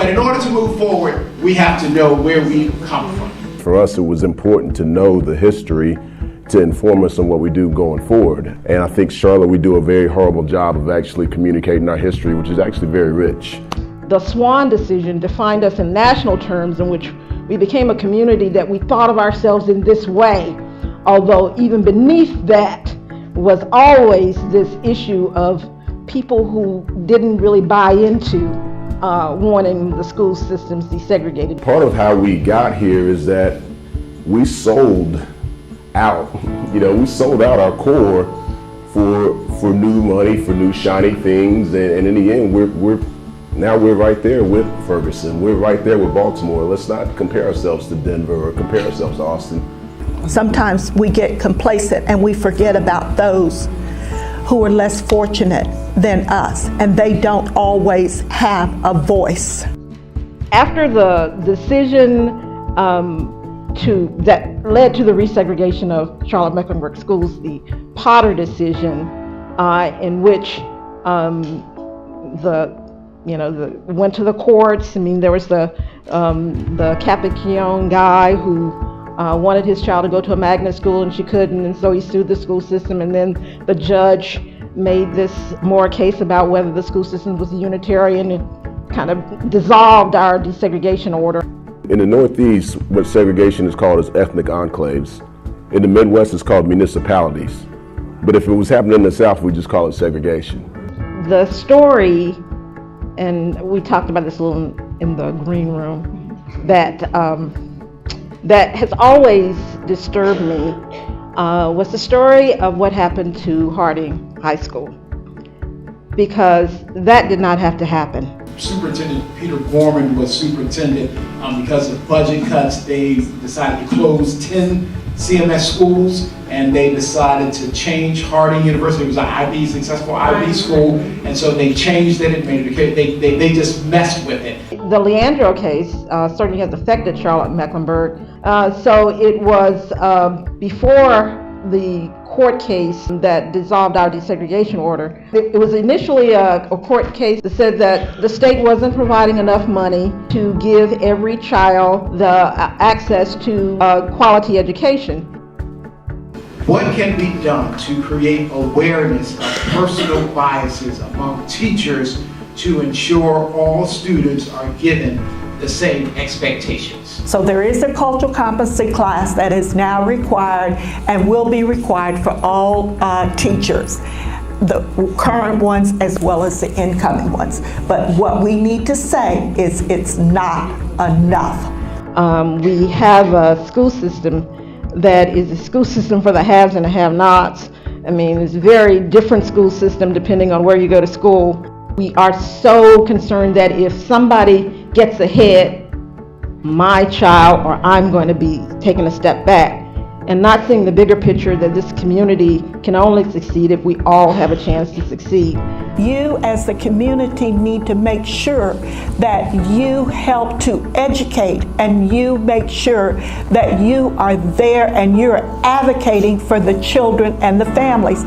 But in order to move forward, we have to know where we come from. For us, it was important to know the history to inform us on what we do going forward. And I think, Charlotte, we do a very horrible job of actually communicating our history, which is actually very rich. The Swan decision defined us in national terms, in which we became a community that we thought of ourselves in this way, although even beneath that was always this issue of people who didn't really buy into wanting the school systems desegregated. Part of how we got here is that we sold out, we sold out our core for new money, for new shiny things, and in the end, we're right there with Ferguson. We're right there with Baltimore. Let's not compare ourselves to Denver or compare ourselves to Austin. Sometimes we get complacent and we forget about those who are less fortunate than us, and they don't always have a voice. After the decision that led to the resegregation of Charlotte-Mecklenburg schools, the Potter decision, in which went to the courts. I mean, there was the Capricorn guy who wanted his child to go to a magnet school and she couldn't, and so he sued the school system, and then the judge made this more case about whether the school system was unitarian and kind of dissolved our desegregation order. In the Northeast, what segregation is called is ethnic enclaves. In the Midwest, it's called municipalities. But if it was happening in the South, we just call it segregation. The story, and we talked about this a little in the green room, that has always disturbed me was the story of what happened to Harding High School, because that did not have to happen. Superintendent Peter Gorman was superintendent. Because of budget cuts, they decided to close 10 CMS schools, and they decided to change Harding University. It was an successful IB school, and so they changed it and made it, they just messed with it. The Leandro case certainly has affected Charlotte-Mecklenburg. So it was before the court case that dissolved our desegregation order. It was initially a court case that said that the state wasn't providing enough money to give every child the access to quality education. What can be done to create awareness of personal biases among teachers to ensure all students are given the same expectations? So there is a cultural competency class that is now required and will be required for all teachers, the current ones as well as the incoming ones. But what we need to say is it's not enough. We have a school system that is a school system for the haves and the have-nots. I mean, it's a very different school system depending on where you go to school. We are so concerned that if somebody gets ahead, my child or I'm going to be taking a step back, and not seeing the bigger picture that this community can only succeed if we all have a chance to succeed. You as the community need to make sure that you help to educate, and you make sure that you are there and you're advocating for the children and the families.